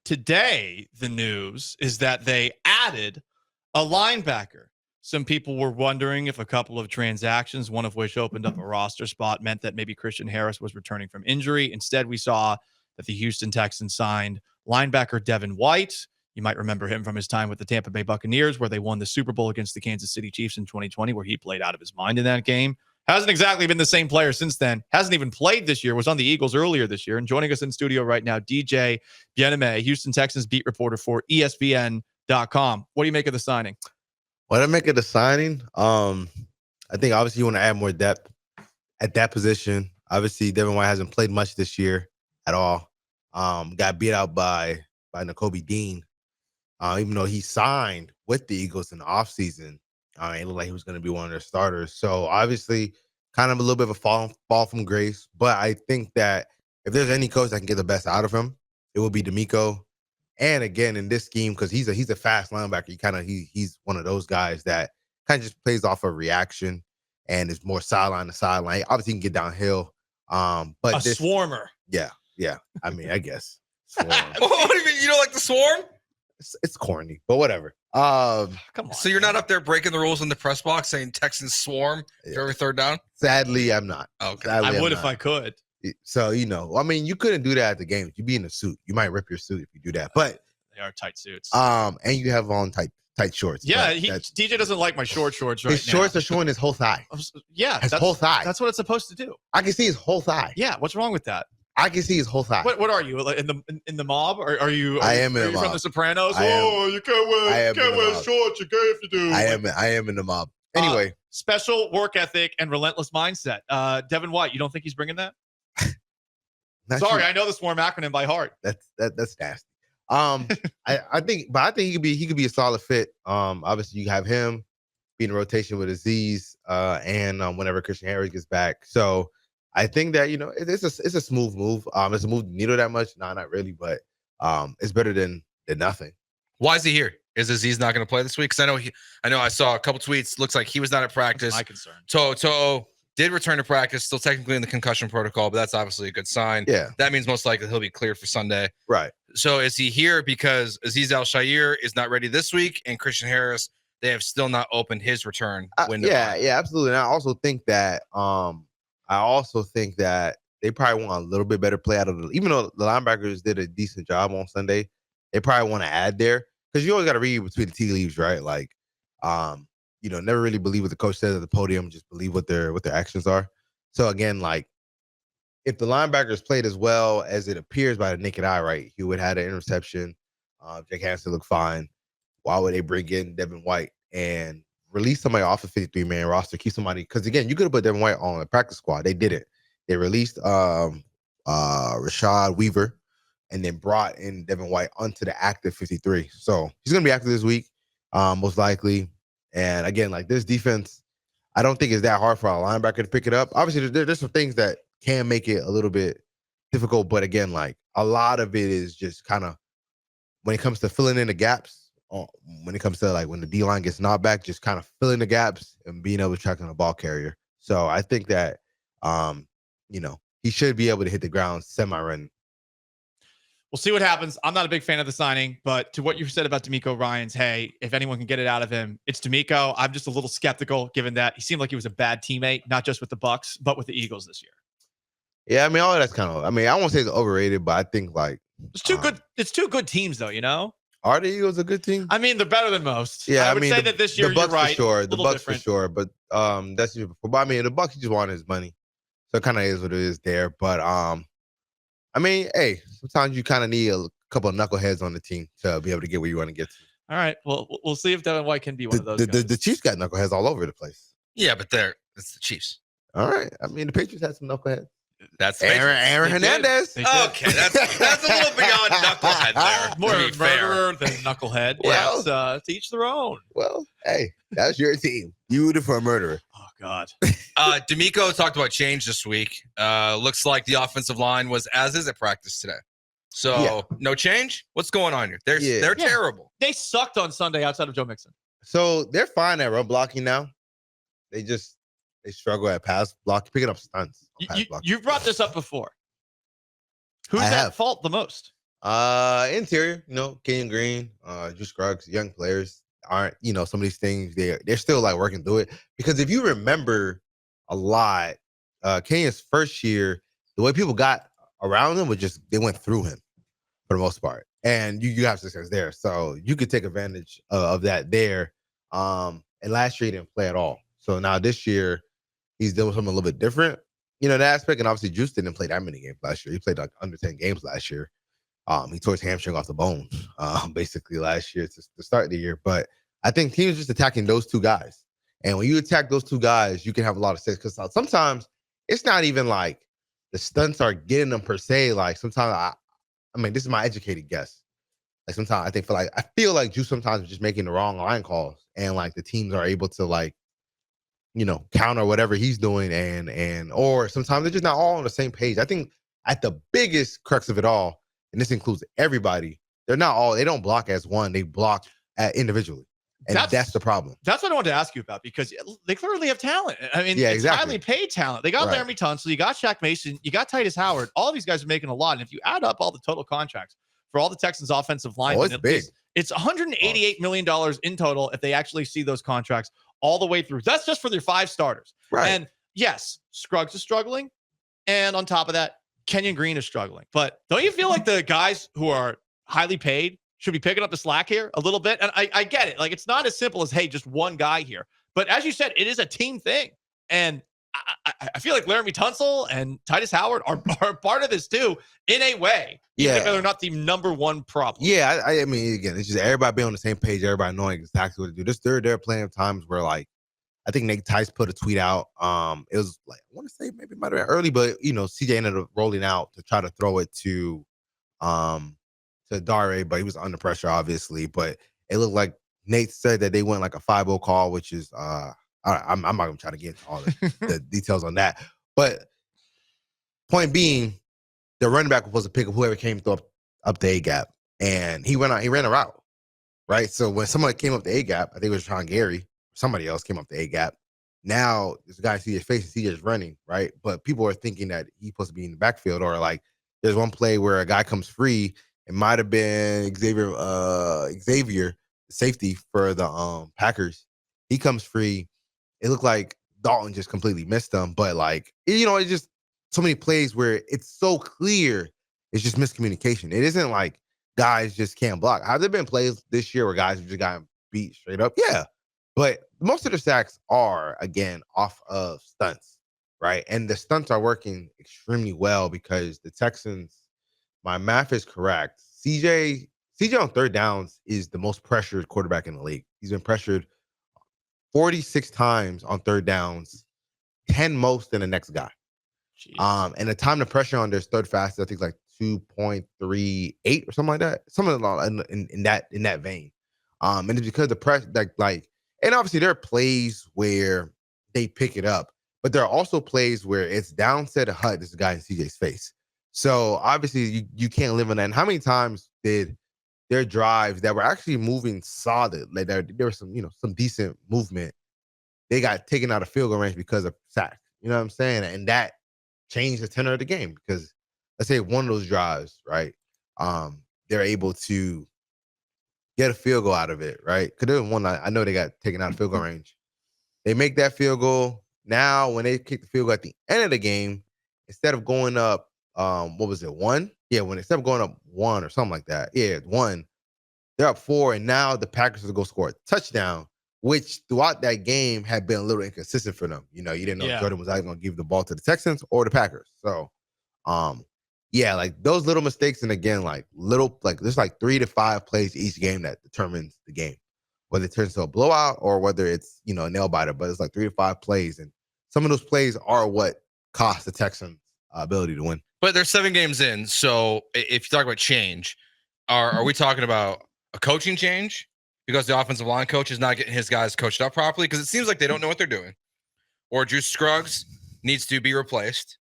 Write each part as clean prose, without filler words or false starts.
today, the news is that they added a linebacker. Some people were wondering if a couple of transactions, one of which opened up a roster spot, meant that maybe Christian Harris was returning from injury. Instead, we saw that the Houston Texans signed linebacker Devin White. You might remember him from his time with the Tampa Bay Buccaneers, where they won the Super Bowl against the Kansas City Chiefs in 2020, where he played out of his mind in that game. Hasn't exactly been the same player since then. Hasn't even played this year. Was on the Eagles earlier this year. And joining us in studio right now, DJ Bien-Aime, Houston Texans beat reporter for ESPN.com. What do you make of the signing? What I make of the signing, I think obviously you want to add more depth at that position. Obviously, Devin White hasn't played much this year at all. Got beat out by Nakobe Dean. Even though he signed with the Eagles in the offseason, it looked like he was going to be one of their starters. So obviously, kind of a little bit of a fall from grace. But I think that if there's any coach that can get the best out of him, it will be DeMeco. And again, in this scheme, because he's a fast linebacker, he's one of those guys that kind of just plays off a reaction and is more sideline to sideline. Obviously, he can get downhill. But this swarmer. Yeah. I mean, I guess. Swarm. What do you mean? You don't like the swarm? It's corny, but whatever. Come on. So you're not up there breaking the rules in the press box saying Texans swarm for every third down? Sadly, I'm not. Okay. I would if I could. So, I mean, you couldn't do that at the game. You'd be in a suit. You might rip your suit if you do that. But they are tight suits. And you have on tight shorts. Yeah, DJ doesn't like my short shorts right now. His shorts are showing his whole thigh. Yeah. His whole thigh. That's what it's supposed to do. I can see his whole thigh. Yeah, what's wrong with that? I can see his whole thigh. What are you, in the mob? Or are you I am in the mob. From the Sopranos? You can't wear shorts. You're gay if you do. I am in the mob. Anyway. Special work ethic and relentless mindset. Devin White, you don't think he's bringing that? Sorry, I know the swarm acronym by heart. That's nasty. I think he could be a solid fit. Obviously you have him being in rotation with Aziz, and whenever Christian Harris gets back. So I think that it's a smooth move. It's a move needle that much. No, not really, but it's better than nothing. Why is he here? Is Aziz not going to play this week? Because I know I saw a couple tweets. Looks like he was not at practice. That's my concern. Toto did return to practice, still technically in the concussion protocol, but that's obviously a good sign. Yeah. That means most likely he'll be cleared for Sunday. Right. So is he here because Aziz Al-Shaair is not ready this week, and Christian Harris, they have still not opened his return window? Yeah, absolutely. And I also think that they probably want a little bit better play out of even though the linebackers did a decent job on Sunday, they probably want to add there because you always got to read between the tea leaves, right? Like, never really believe what the coach says at the podium, just believe what their actions are. So again, like if the linebackers played as well as it appears by the naked eye, right, he would have had an interception. Jake Hansen looked fine. Why would they bring in Devin White and release somebody off the 53-man roster, keep somebody? Because again, you could have put Devin White on the practice squad. They didn't. They released Rashad Weaver and then brought in Devin White onto the active 53. So he's going to be active this week, most likely. And again, like this defense, I don't think it's that hard for a linebacker to pick it up. Obviously, there's some things that can make it a little bit difficult. But again, like a lot of it is just kind of when it comes to filling in the gaps, when it comes to like when the D-line gets knocked back, just kind of filling the gaps and being able to track on the ball carrier. So I think that, he should be able to hit the ground semi-running. We'll see what happens. I'm not a big fan of the signing, but to what you said about DeMeco Ryans, hey, if anyone can get it out of him, it's DeMeco. I'm just a little skeptical given that he seemed like he was a bad teammate, not just with the Bucs, but with the Eagles this year. Yeah, I mean, all that's kind of, I won't say it's overrated, but I think like it's two good teams though, Are the Eagles a good team? I mean, they're better than most. Yeah, I would say that this year the Bucs you're right. For sure. The Bucs different. for sure, but that's year before. But I mean, the Bucs just wanted his money, so it kind of is what it is there. But I mean, hey, sometimes you kind of need a couple of knuckleheads on the team to be able to get where you want to get to. All right, well, we'll see if Devin White can be one of those guys. The Chiefs got knuckleheads all over the place. Yeah, but it's the Chiefs. All right, I mean, the Patriots had some knuckleheads. That's Aaron Hernandez. Okay, that's a little beyond knucklehead there. More of a murderer than knucklehead. Well, to each their own. Well, hey, that's your team. You rooted for a murderer. Oh God. DeMeco talked about change this week. Looks like the offensive line was as is at practice today. So no change. What's going on here? They're terrible. They sucked on Sunday outside of Joe Mixon. So they're fine at run blocking now. They struggle at pass block, picking up stunts. You've brought this up before. Who's at fault the most? Interior, Kenyon Green, Drew Scruggs, young players aren't, some of these things they're still like working through it. Because if you remember a lot, Kenyon's first year, the way people got around him was just they went through him for the most part, and you have success there, so you could take advantage of that there. And last year he didn't play at all, so now this year he's doing something a little bit different, that aspect. And obviously, Juice didn't play that many games last year. He played like under 10 games last year. He tore his hamstring off the bone, basically last year to start the year. But I think he was just attacking those two guys. And when you attack those two guys, you can have a lot of success. Because sometimes it's not even like the stunts are getting them per se. Like sometimes I mean, this is my educated guess. Like sometimes I feel like Juice sometimes is just making the wrong line calls, and like the teams are able to like, counter whatever he's doing, or sometimes they're just not all on the same page. I think at the biggest crux of it all, and this includes everybody, they don't block as one, they block individually. And that's the problem. That's what I wanted to ask you about, because they clearly have talent. I mean, yeah, it's exactly. highly paid talent. They got Laramie Tunsil, you got Shaq Mason, you got Titus Howard. All these guys are making a lot. And if you add up all the total contracts for all the Texans offensive linemen, it's big. It's $188 million in total if they actually see those contracts all the way through. That's just for their 5 starters. Right. And yes, Scruggs is struggling. And on top of that, Kenyon Green is struggling. But don't you feel like the guys who are highly paid should be picking up the slack here a little bit? And I get it. Like, it's not as simple as, hey, just one guy here. But as you said, it is a team thing. And I feel like Laramie Tunsil and Titus Howard are part of this too, in a way. Even if they're not the number one problem. Yeah, I mean, again, it's just everybody being on the same page, everybody knowing exactly what to do. There are plenty of times where, like, I think Nate Tice put a tweet out. It was like, I want to say maybe it might have been early, but CJ ended up rolling out to try to throw it to Dare, but he was under pressure, obviously. But it looked like Nate said that they went like a 5-0 call, which is I'm not gonna try to get all the details on that. But point being, the running back was supposed to pick up whoever came up the A gap, and he ran a route, right? So when somebody came up the A gap, I think it was Sean Gary, somebody else came up the A gap. Now this guy sees his face and CJ's running, right? But people are thinking that he's supposed to be in the backfield, or like there's one play where a guy comes free. It might have been Xavier, safety for the Packers. He comes free. It looked like Dalton just completely missed him, but like, it's just so many plays where it's so clear it's just miscommunication. It isn't like guys just can't block. Have there been plays this year where guys have just gotten beat straight up? Yeah. But most of the sacks are, again, off of stunts, right? And the stunts are working extremely well because the Texans, my math is correct, CJ on third downs is the most pressured quarterback in the league. He's been pressured 46 times on third downs, 10 most than the next guy. Jeez. And the time to pressure on their third fastest, I think, like 2.38 or something like that. Something in that vein. And it's because the press, like, and obviously there are plays where they pick it up, but there are also plays where it's downset a hut. There's a guy in CJ's face. So obviously you can't live on that. And how many times did their drives that were actually moving solid, like there was some decent movement, they got taken out of field goal range because of sacks? You know what I'm saying? And that changed the tenor of the game, because let's say one of those drives, right? They're able to get a field goal out of it, right? Because there was one, I know they got taken out of field goal range. They make that field goal. Now, when they kick the field goal at the end of the game, instead of going up, what was it, 1? Yeah, instead of going up 1 or something like that, 1, they're up 4, and now the Packers will go score a touchdown, which throughout that game had been a little inconsistent for them. You didn't know if Jordan was either going to give the ball to the Texans or the Packers. So, like those little mistakes, and again, there's like 3 to 5 plays each game that determines the game, whether it turns to a blowout or whether it's a nail biter. But it's like 3 to 5 plays, and some of those plays are what cost the Texans ability to win. But they're 7 games in, so if you talk about change, are we talking about a coaching change because the offensive line coach is not getting his guys coached up properly? Because it seems like they don't know what they're doing. Or Drew Scruggs needs to be replaced,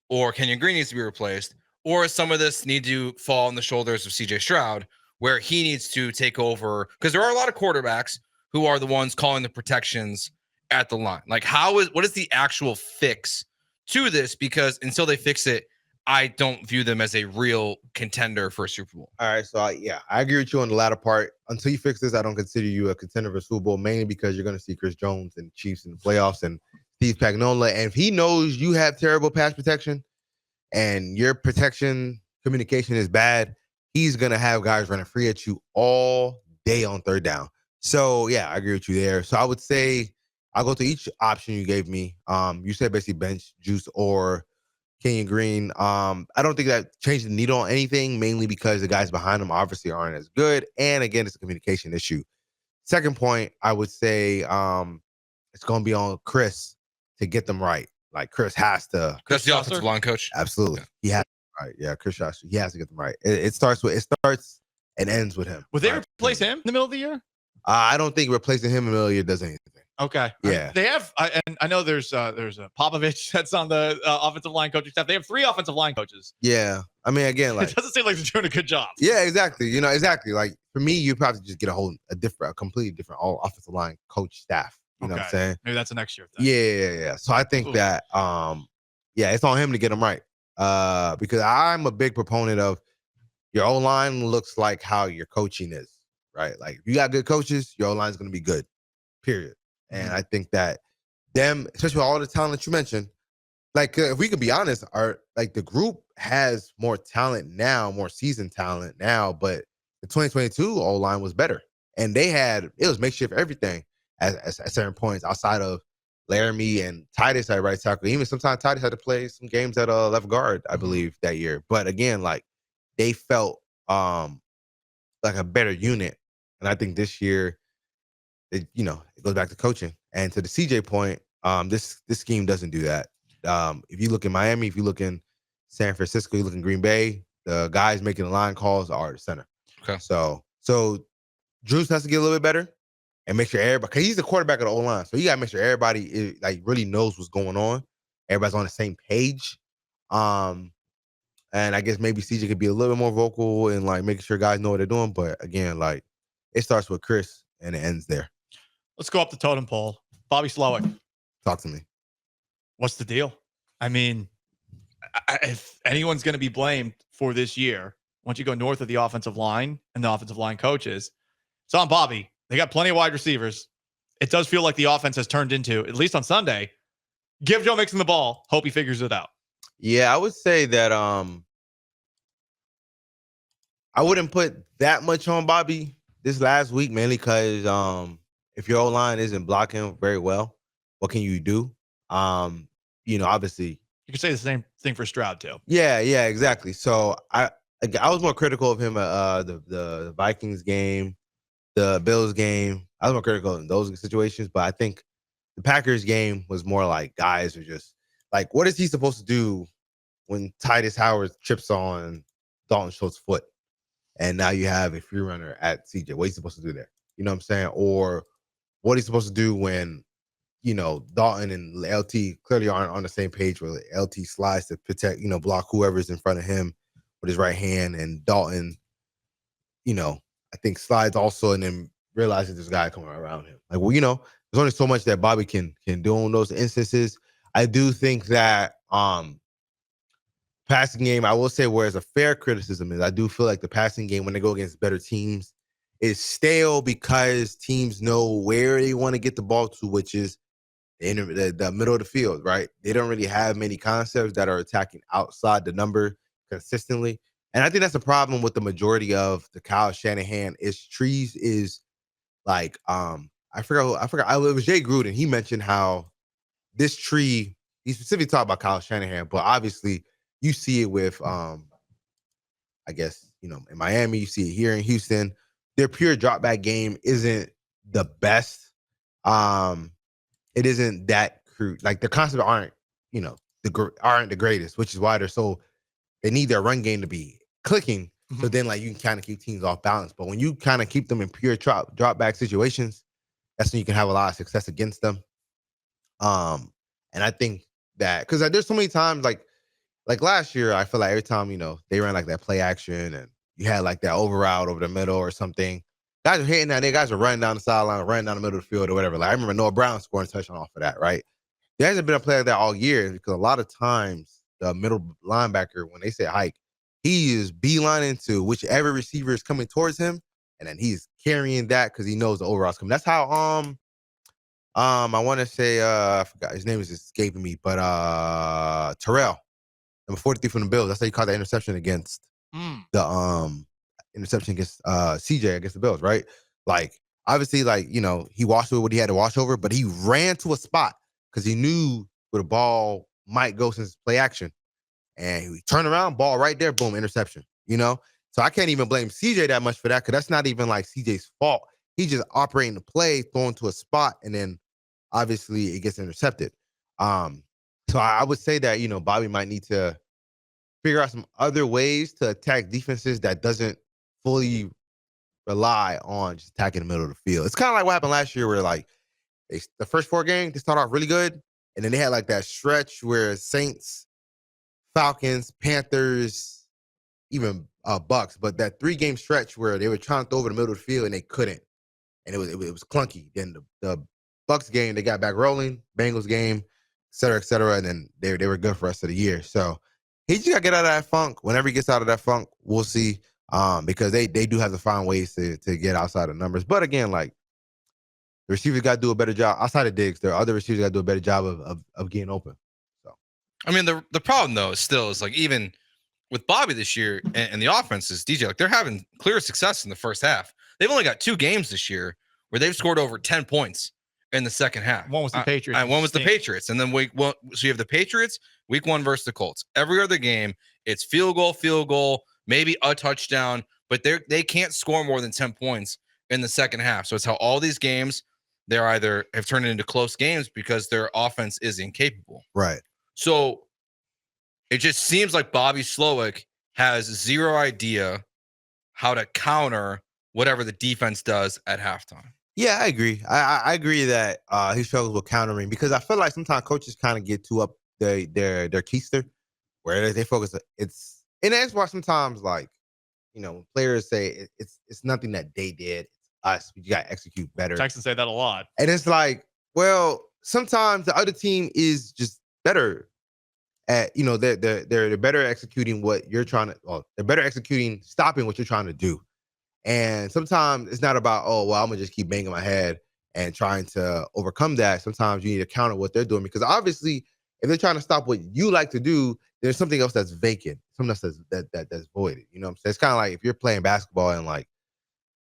or Kenyon Green needs to be replaced, or some of this need to fall on the shoulders of CJ Stroud, where he needs to take over, because there are a lot of quarterbacks who are the ones calling the protections at the line. Like, what is the actual fix to this? Because until they fix it, I don't view them as a real contender for a Super Bowl. All right, so I agree with you on the latter part. Until you fix this, I don't consider you a contender for Super Bowl, mainly because you're going to see Chris Jones and Chiefs in the playoffs and Steve Spagnuolo. And if he knows you have terrible pass protection and your protection communication is bad, he's going to have guys running free at you all day on third down. So, yeah, I agree with you there. So I would say I'll go to each option you gave me. You said basically bench, Juice, or Kenyon Green. I don't think that changed the needle on anything, mainly because the guys behind him obviously aren't as good. And again, it's a communication issue. Second point, I would say it's going to be on Chris to get them right. Like Chris has to. That's the offensive line coach. Absolutely. Okay. He has right. Yeah, Chris Joshua. He has to get them right. It starts and ends with him. Would they replace him in the middle of the year? I don't think replacing him in the middle of the year does anything. Okay. Yeah. They have, and I know there's a Popovich that's on the offensive line coaching staff. They have 3 offensive line coaches. Yeah. I mean, again, like it doesn't seem like they're doing a good job. Yeah, exactly. Exactly. Like for me, you probably just get a completely different all offensive line coach staff. You know what I'm saying? Maybe that's a next year thing. Yeah. So I think that it's on him to get them right. Because I'm a big proponent of your O-line looks like how your coaching is, right? Like if you got good coaches, your O-line is going to be good, period. And I think that them, especially with all the talent that you mentioned, like if we could be honest, the group has more talent now, more seasoned talent now, but the 2022 O-line was better. And it was makeshift everything at certain points outside of Laramie and Titus at right tackle. Even sometimes Titus had to play some games at left guard, I believe, that year. But again, like they felt like a better unit. And I think this year, it goes back to coaching. And to the CJ point, this scheme doesn't do that. If you look in Miami, if you look in San Francisco, you look in Green Bay, the guys making the line calls are the center. Okay. So Drews has to get a little bit better and make sure everybody, because he's the quarterback of the O-line. So you got to make sure everybody really knows what's going on. Everybody's on the same page. And I guess maybe CJ could be a little bit more vocal and like making sure guys know what they're doing. But again, like it starts with Chris and it ends there. Let's go up the totem pole. Bobby Slowick. Talk to me. What's the deal? I mean, if anyone's going to be blamed for this year, once you go north of the offensive line and the offensive line coaches, it's on Bobby. They got plenty of wide receivers. It does feel like the offense has turned into, at least on Sunday, give Joe Mixon the ball, hope he figures it out. Yeah, I would say that I wouldn't put that much on Bobby this last week, mainly because if your O-line isn't blocking very well, what can you do? Obviously you could say the same thing for Stroud too. Yeah, exactly. So I was more critical of him at the Vikings game, the Bills game. I was more critical in those situations, but I think the Packers game was more like guys are just like, what is he supposed to do when Titus Howard trips on Dalton Schultz's foot? And now you have a free runner at CJ. What are you supposed to do there? You know what I'm saying? Or what are you supposed to do when, Dalton and LT clearly aren't on the same page where LT slides to protect, block whoever's in front of him with his right hand. And Dalton, I think slides also and then realizes there's a guy coming around him. Like, there's only so much that Bobby can do in those instances. I do think that passing game, I will say, whereas a fair criticism is, I do feel like the passing game, when they go against better teams, is stale because teams know where they want to get the ball to, which is the middle of the field, right? They don't really have many concepts that are attacking outside the number consistently. And I think that's a problem with the majority of the Kyle Shanahan trees is like, I forgot. It was Jay Gruden. He mentioned how this tree, he specifically talked about Kyle Shanahan, but obviously you see it with, I guess, in Miami, you see it here in Houston. Their pure drop back game isn't the best. It isn't that crude. Like the concepts aren't the greatest, which is why they need their run game to be clicking. So then like you can kind of keep teams off balance. But when you kind of keep them in pure drop back situations, that's when you can have a lot of success against them. And I think that because there's so many times like last year, I feel like every time, they ran like that play action and you had like that over route over the middle or something. Guys are hitting that. Guys are running down the sideline, running down the middle of the field or whatever. Like I remember Noah Brown scoring a touchdown off of that, right? There hasn't been a play like that all year because a lot of times the middle linebacker, when they say hike, he is beelining to whichever receiver is coming towards him, and then he's carrying that because he knows the overall's coming. That's how I want to say I forgot his name is escaping me, but Terrell, number 43 from the Bills. That's how he caught that interception against the interception against CJ against the Bills, right? Like obviously, like he washed over what he had to wash over, but he ran to a spot because he knew where the ball might go since play action, and he turned around, ball right there, boom, interception. So I can't even blame CJ that much for that because that's not even like CJ's fault. He's just operating the play, throwing to a spot, and then obviously it gets intercepted. So I would say that Bobby might need to figure out some other ways to attack defenses that doesn't fully rely on just attacking the middle of the field. It's kind of like what happened last year where like the first 4 games, they start off really good. And then they had like that stretch where Saints, Falcons, Panthers, even Bucks, but that 3-game stretch where they were trying to throw over the middle of the field and they couldn't. And it was clunky. Then the Bucks game, they got back rolling, Bengals game, et cetera, and then they were good for the rest of the year. So he just got to get out of that funk. Whenever he gets out of that funk, we'll see. Because they do have to find ways to get outside of numbers. But again, like the receivers got to do a better job outside of Diggs. There are other receivers got to do a better job of getting open. So I mean, the problem though is like even with Bobby this year and the offense is DJ, like they're having clear success in the first half. They've only got 2 games this year where they've scored over 10 points in the second half. One was the Patriots. And one was the Patriots. And then so you have the Patriots, week 1 versus the Colts. Every other game, it's field goal, maybe a touchdown, but they can't score more than 10 points in the second half. So it's how all these games, they're either have turned into close games because their offense is incapable. Right. So it just seems like Bobby Slowick has zero idea how to counter whatever the defense does at halftime. Yeah, I agree. I agree that he struggles with countering because I feel like sometimes coaches kind of get too up their keister where they focus. And that's why sometimes like players say it's nothing that they did. It's us. We got to execute better. Texans say that a lot. And it's like, well, sometimes the other team is just better at they're better executing what you're trying to. Well, they're better executing stopping what you're trying to do. And sometimes it's not about, oh, well, I'm going to just keep banging my head and trying to overcome that. Sometimes you need to counter what they're doing because obviously if they're trying to stop what you like to do, there's something else that's vacant, something else that's voided. You know what I'm saying? It's kind of like if you're playing basketball and like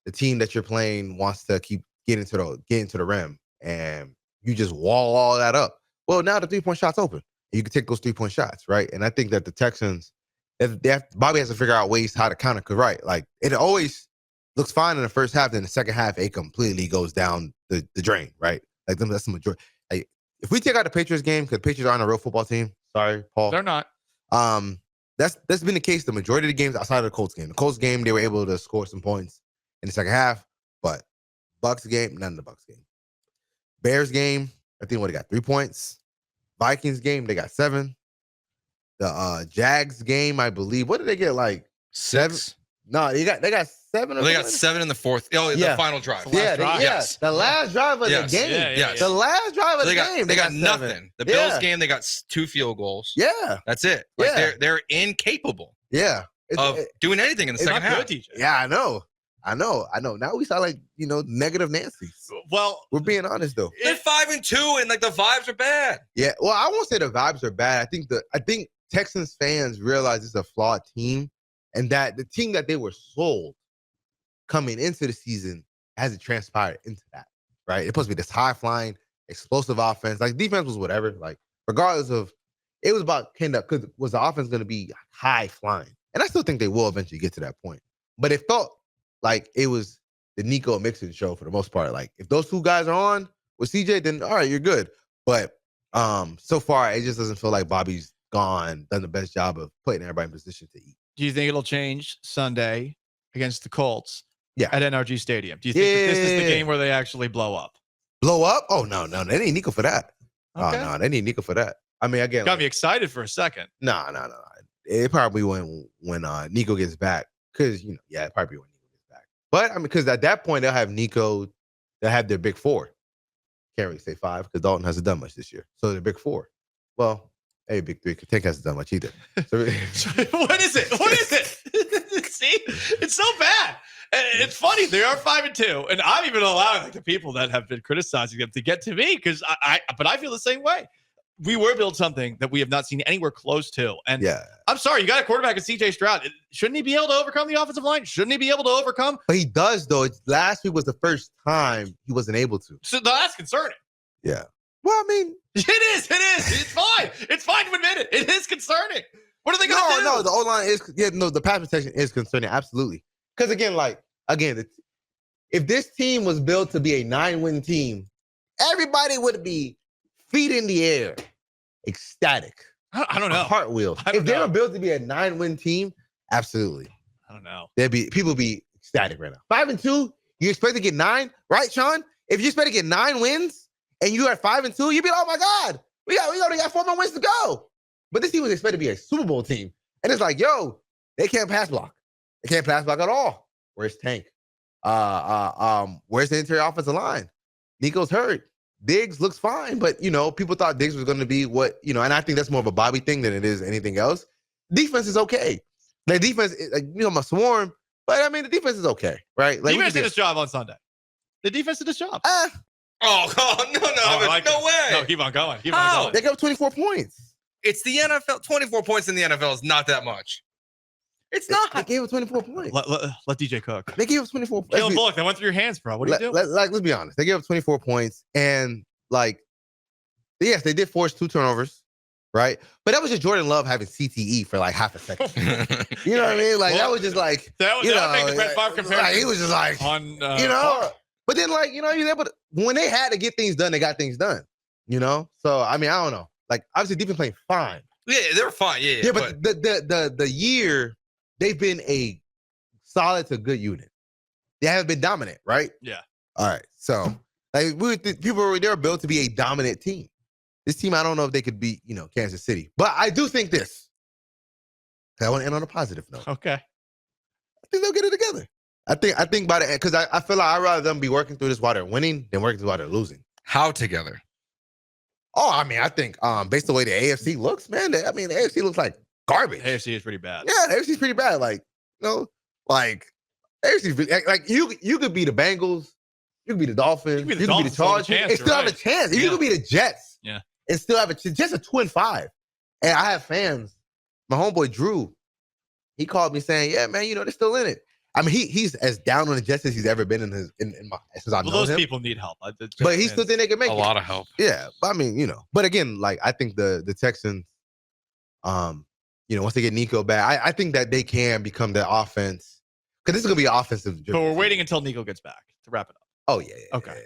the team that you're playing wants to keep getting to the rim and you just wall all that up. Well, now the 3-point shot's open. You can take those 3-point shots, right? And I think that the Texans, Bobby has to figure out ways how to counter. Because, right, like it always looks fine in the first half, then the second half, it completely goes down the drain, right? Like that's the majority. Like if we take out the Patriots game, because Patriots aren't a real football team. Sorry, Paul. They're not. That's been the case the majority of the games outside of the Colts game. The Colts game, they were able to score some points in the second half, but Bucks game, none of the Bucks game. Bears game, I think they got 3 points. Vikings game, they got 7. The Jags game, I believe. What did they get? Like 6? No, they got 7. Well, they got 7 in the fourth. Oh, Yeah. the final drive. Yes. The last drive of the game. Yes. The last drive of the game. They got 7. nothing. The Bills game, they got 2 field goals. Yeah. That's it. Like they're incapable Yeah. of doing anything in the second half. Good, DJ. Yeah, I know. Now we sound like, negative Nancy's. Well, We're being honest though. They're 5-2, and like the vibes are bad. Yeah. Well, I won't say the vibes are bad. I think Texans fans realize it's a flawed team, and that the team that they were sold coming into the season hasn't transpired into that. Right? It's supposed to be this high flying, explosive offense. Like defense was whatever. Like regardless of, it was about because was the offense going to be high flying, and I still think they will eventually get to that point. But it felt like it was the Nico Mixon show for the most part. Like if those 2 guys are on with CJ, then all right, you're good. But so far, it just doesn't feel like Bobby's done the best job of putting everybody in position to eat. do you think it'll change Sunday against the Colts Yeah. at NRG Stadium? Do you think that this is the game where they actually blow up? Blow up? Oh, no. They need Nico for that. Okay. Oh, no. They need Nico for that. I mean, again. Got me excited for a second. No. It probably when Nico gets back. Because, it probably when Nico gets back. But, I mean, because at that point, they'll have Nico. They'll have their big 4. Can't really say 5 because Dalton hasn't done much this year. So, their big 4. Well, Hey, Big Three. Tank hasn't done much either. So, What is it? What is it? See, it's so bad. And it's funny. They are 5-2, and I'm even allowing like the people that have been criticizing them to get to me because but I feel the same way. We were built something that we have not seen anywhere close to. And yeah. I'm sorry, you got a quarterback in CJ Stroud. Shouldn't he be able to overcome the offensive line? Shouldn't he be able to overcome? But he does, though. Last week was the first time he wasn't able to. So that's concerning. Yeah. Well, I mean, It is. It's fine. It's fine to admit it. It is concerning. What are they going to do? No, the O-line is, the pass protection is concerning, absolutely. Because again, if this team was built to be a 9-win team, everybody would be feet in the air, ecstatic. I don't know. Cartwheels. If they were built to be a 9-win team, absolutely. I don't know. People be ecstatic right now. 5-2, you expect to get 9, right, Sean? If you expect to get 9 wins and you are 5-2, you'd be, oh my God, we only got 4 more wins to go. But this team was expected to be a Super Bowl team. And it's like, yo, they can't pass block. They can't pass block at all. Where's Tank? Where's the interior offensive line? Nico's hurt. Diggs looks fine, but people thought Diggs was going to be what, and I think that's more of a Bobby thing than it is anything else. Defense is okay. The defense, my swarm, but I mean, the defense is okay, right? Like, defense did its job on Sunday. The defense did its job. Oh, no way. No, keep on going. Keep on going. They got 24 points. It's the NFL. 24 points in the NFL is not that much. It's not. They gave up 24 points. Let DJ cook. They gave up 24 points. Caleb Bullock, they went through your hands, bro. What are you doing? Let's be honest. They gave up 24 points. And, yes, they did force 2 turnovers, right? But that was just Jordan Love having CTE for half a second. You know what I mean? That was just that would make the Brett Favre comparison. He was just But then, you're able to, when they had to get things done, they got things done. So I mean, I don't know. Obviously, defense playing fine. Yeah, they were fine. Yeah, but the year they've been a solid to good unit. They haven't been dominant, right? Yeah. All right. So they were built to be a dominant team. This team, I don't know if they could beat Kansas City, but I do think this. I want to end on a positive note. Okay. I think they'll get it together. I think by the end, because I feel like I'd rather them be working through this while they're winning than working through while they're losing. How together? Oh, I mean, I think based on the way the AFC looks, man, the AFC looks like garbage. AFC is pretty bad. Yeah, the AFC is pretty bad. AFC, you could be the Bengals, you could be the Dolphins, you could be the Chargers, and still have a chance. You could be the Jets, and still have a chance. Just a 2-5. And I have fans. My homeboy Drew, he called me saying, "Yeah, man, they're still in it." I mean, he's as down on the Jets as he's ever been since I've known him. Those people need help. But he still think they can make a lot of help. Yeah, but I mean, But again, I think the Texans, once they get Nico back, I think that they can become the offense because this is gonna be offensive. But we're waiting until Nico gets back to wrap it up. Oh yeah. Okay. Yeah.